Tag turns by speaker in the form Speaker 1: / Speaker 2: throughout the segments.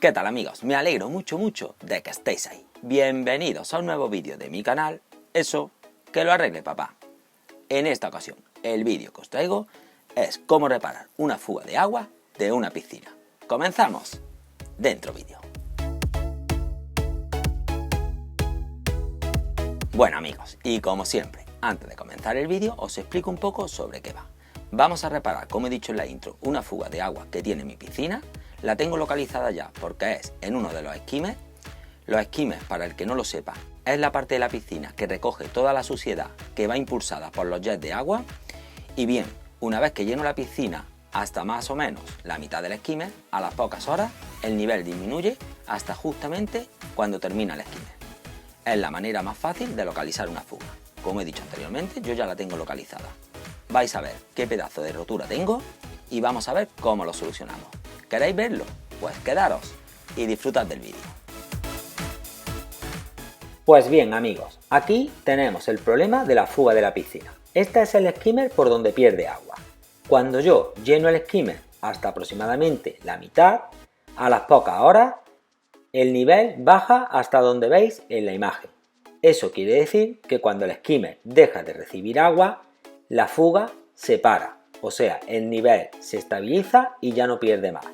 Speaker 1: ¿Qué tal amigos? Me alegro mucho de que estéis ahí. Bienvenidos a un nuevo vídeo de mi canal, Eso que lo arregle papá. En esta ocasión, el vídeo que os traigo es cómo reparar una fuga de agua de una piscina. ¡Comenzamos! Dentro vídeo. Bueno amigos, y como siempre, antes de comenzar el vídeo os explico un poco sobre qué va. Vamos a reparar, como he dicho en la intro, una fuga de agua que tiene mi piscina. La tengo localizada ya porque es en uno de los esquimes. Los esquimes, para el que no lo sepa, es la parte de la piscina que recoge toda la suciedad que va impulsada por los jets de agua. Y bien, una vez que lleno la piscina hasta más o menos la mitad del esquime, a las pocas horas el nivel disminuye hasta justamente cuando termina el esquime. Es la manera más fácil de localizar una fuga. Como he dicho anteriormente, yo ya la tengo localizada. Vais a ver qué pedazo de rotura tengo y vamos a ver cómo lo solucionamos. ¿Queréis verlo? Pues quedaros y disfrutad del vídeo. Pues bien amigos, aquí tenemos el problema de la fuga de la piscina. Este es el skimmer por donde pierde agua. Cuando yo lleno el skimmer hasta aproximadamente la mitad, a las pocas horas, el nivel baja hasta donde veis en la imagen. Eso quiere decir que cuando el skimmer deja de recibir agua, la fuga se para, o sea, el nivel se estabiliza y ya no pierde más.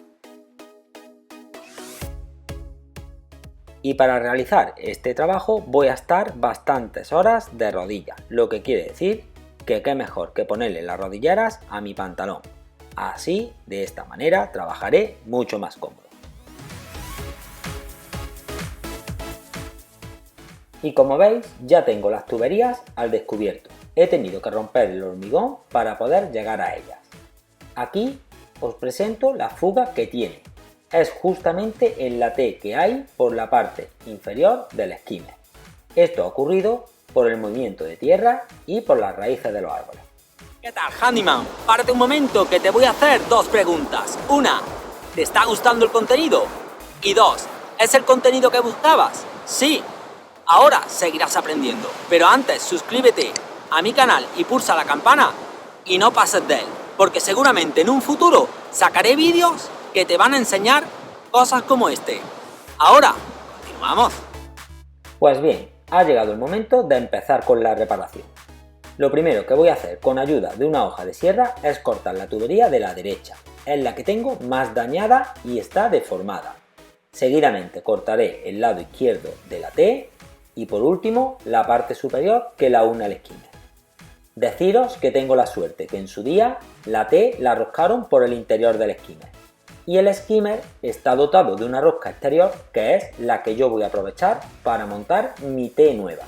Speaker 1: Y para realizar este trabajo voy a estar bastantes horas de rodillas, lo que quiere decir que qué mejor que ponerle las rodilleras a mi pantalón. Así, de esta manera, trabajaré mucho más cómodo. Y como veis, ya tengo las tuberías al descubierto. He tenido que romper el hormigón para poder llegar a ellas. Aquí os presento la fuga que tiene. Es justamente en la T que hay por la parte inferior del skimmer. Esto ha ocurrido por el movimiento de tierra y por las raíces de los árboles.
Speaker 2: ¿Qué tal, Handyman? Párate un momento que te voy a hacer dos preguntas. Una, ¿te está gustando el contenido? Y dos, ¿es el contenido que buscabas? Sí. Ahora seguirás aprendiendo, pero antes suscríbete a mi canal y pulsa la campana y no pases de él, porque seguramente en un futuro sacaré vídeos que te van a enseñar cosas como este. Ahora, continuamos.
Speaker 1: Pues bien, ha llegado el momento de empezar con la reparación. Lo primero que voy a hacer con ayuda de una hoja de sierra es cortar la tubería de la derecha, es la que tengo más dañada y está deformada. Seguidamente cortaré el lado izquierdo de la T y por último la parte superior que la une al skimmer. Deciros que tengo la suerte que en su día la T la roscaron por el interior del skimmer y el skimmer está dotado de una rosca exterior que es la que yo voy a aprovechar para montar mi T nueva.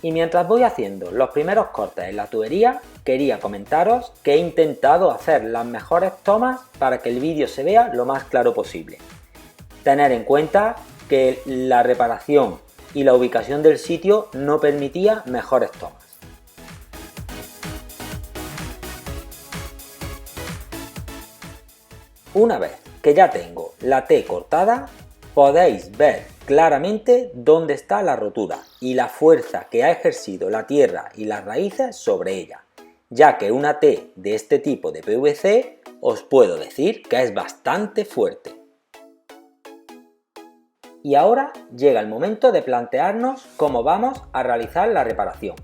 Speaker 1: Y mientras voy haciendo los primeros cortes en la tubería, quería comentaros que he intentado hacer las mejores tomas para que el vídeo se vea lo más claro posible. Tener en cuenta que la reparación y la ubicación del sitio no permitía mejores tomas. Una vez que ya tengo la T cortada, podéis ver claramente dónde está la rotura y la fuerza que ha ejercido la tierra y las raíces sobre ella, ya que una T de este tipo de PVC os puedo decir que es bastante fuerte. Y ahora llega el momento de plantearnos cómo vamos a realizar la reparación.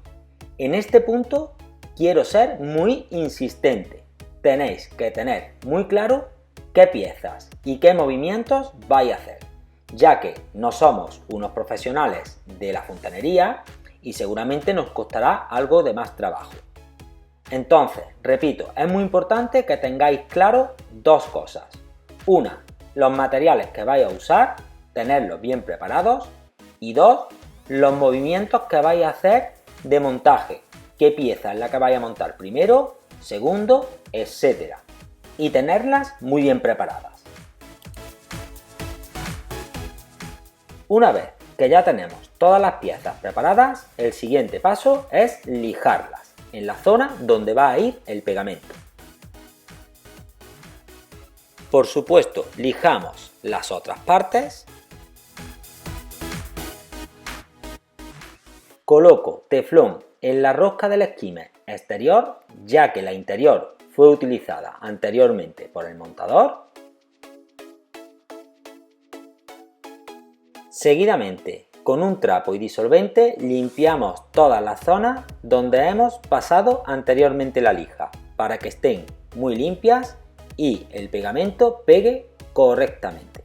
Speaker 1: En este punto quiero ser muy insistente. Tenéis que tener muy claro qué piezas y qué movimientos vais a hacer, ya que no somos unos profesionales de la fontanería y seguramente nos costará algo de más trabajo. Entonces, repito, es muy importante que tengáis claro dos cosas. Una, los materiales que vais a usar, tenerlos bien preparados, y dos, los movimientos que vais a hacer de montaje, qué pieza es la que vais a montar primero, segundo, etcétera, y tenerlas muy bien preparadas. Una vez que ya tenemos todas las piezas preparadas, el siguiente paso es lijarlas en la zona donde va a ir el pegamento. Por supuesto, lijamos las otras partes. Coloco teflón en la rosca del skimmer exterior, ya que la interior fue utilizada anteriormente por el montador. Seguidamente, con un trapo y disolvente limpiamos todas las zonas donde hemos pasado anteriormente la lija para que estén muy limpias y el pegamento pegue correctamente.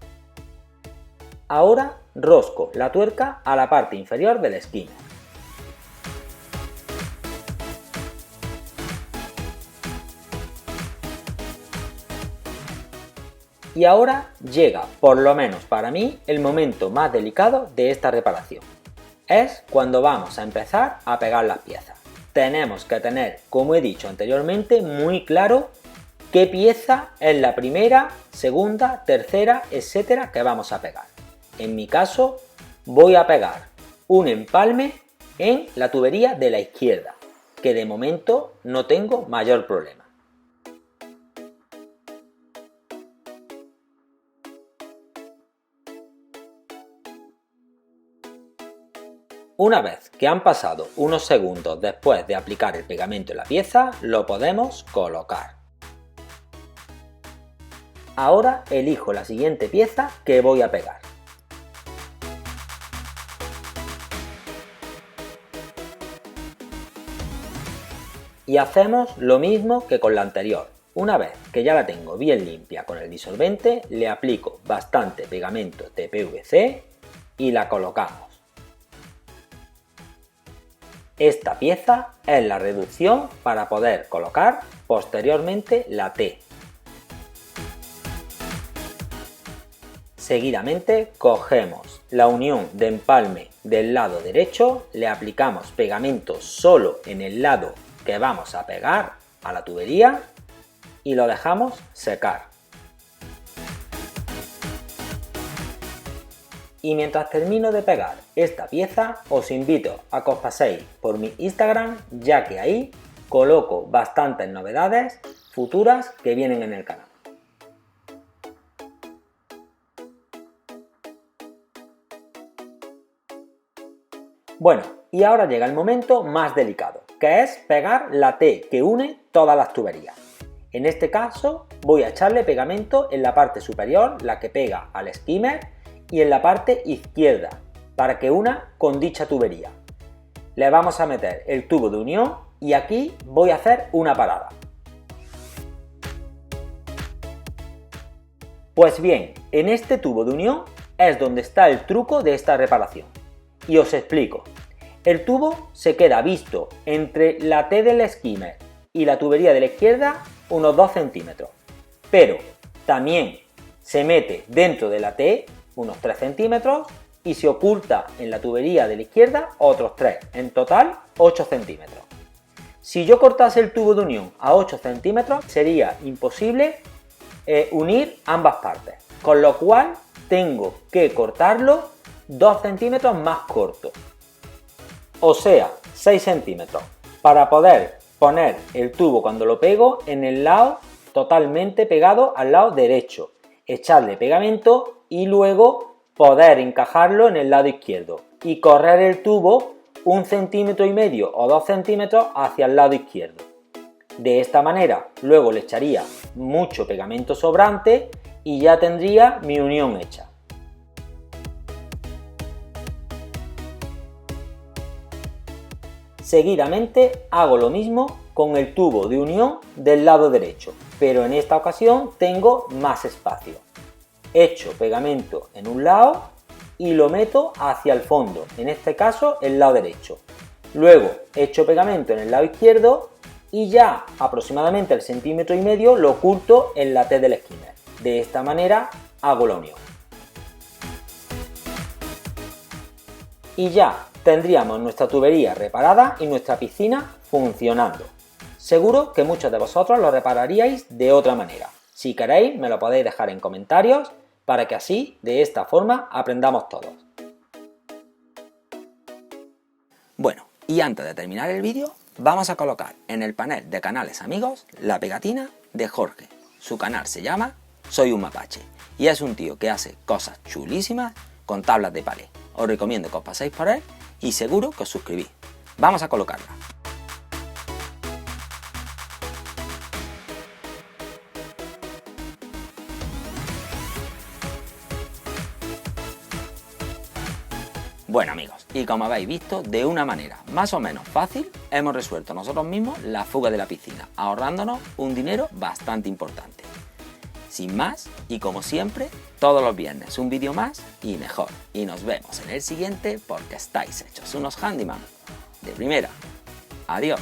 Speaker 1: Ahora rosco la tuerca a la parte inferior del skimmer. Y ahora llega, por lo menos para mí, el momento más delicado de esta reparación. Es cuando vamos a empezar a pegar las piezas. Tenemos que tener, como he dicho anteriormente, muy claro qué pieza es la primera, segunda, tercera, etcétera, que vamos a pegar. En mi caso, voy a pegar un empalme en la tubería de la izquierda, que de momento no tengo mayor problema. Una vez que han pasado unos segundos después de aplicar el pegamento en la pieza, lo podemos colocar. Ahora elijo la siguiente pieza que voy a pegar. Y hacemos lo mismo que con la anterior. Una vez que ya la tengo bien limpia con el disolvente, le aplico bastante pegamento de PVC y la colocamos. Esta pieza es la reducción para poder colocar posteriormente la T. Seguidamente cogemos la unión de empalme del lado derecho, le aplicamos pegamento solo en el lado que vamos a pegar a la tubería y lo dejamos secar. Y mientras termino de pegar esta pieza, os invito a que os paséis por mi Instagram, ya que ahí coloco bastantes novedades futuras que vienen en el canal. Bueno, y ahora llega el momento más delicado, que es pegar la T que une todas las tuberías. En este caso voy a echarle pegamento en la parte superior, la que pega al skimmer, y en la parte izquierda, para que una con dicha tubería. Le vamos a meter el tubo de unión y aquí voy a hacer una parada. Pues bien, en este tubo de unión es donde está el truco de esta reparación. Y os explico. El tubo se queda visto entre la T del skimmer y la tubería de la izquierda unos 2 centímetros. Pero también se mete dentro de la T unos 3 centímetros y se oculta en la tubería de la izquierda otros 3, en total 8 centímetros. Si yo cortase el tubo de unión a 8 centímetros sería imposible unir ambas partes, con lo cual tengo que cortarlo 2 centímetros más corto, o sea 6 centímetros, para poder poner el tubo cuando lo pego en el lado totalmente pegado al lado derecho, echarle pegamento y luego poder encajarlo en el lado izquierdo y correr el tubo 1,5 centímetros o 2 centímetros hacia el lado izquierdo. De esta manera luego le echaría mucho pegamento sobrante y ya tendría mi unión hecha. Seguidamente hago lo mismo con el tubo de unión del lado derecho, pero en esta ocasión tengo más espacio. Echo pegamento en un lado y lo meto hacia el fondo, en este caso el lado derecho. Luego echo pegamento en el lado izquierdo y ya aproximadamente el 1,5 centímetros lo oculto en la T del skimmer. De esta manera hago la unión. Y ya tendríamos nuestra tubería reparada y nuestra piscina funcionando. Seguro que muchos de vosotros lo repararíais de otra manera. Si queréis me lo podéis dejar en comentarios para que así, de esta forma, aprendamos todos.
Speaker 2: Bueno, y antes de terminar el vídeo, vamos a colocar en el panel de canales amigos la pegatina de Jorge. Su canal se llama Soy un Mapache y es un tío que hace cosas chulísimas con tablas de palé. Os recomiendo que os paséis por él y seguro que os suscribís. Vamos a colocarla.
Speaker 1: Bueno amigos, y como habéis visto, de una manera más o menos fácil hemos resuelto nosotros mismos la fuga de la piscina, ahorrándonos un dinero bastante importante. Sin más, y como siempre, todos los viernes un vídeo más y mejor. Y nos vemos en el siguiente porque estáis hechos unos handyman de primera. Adiós.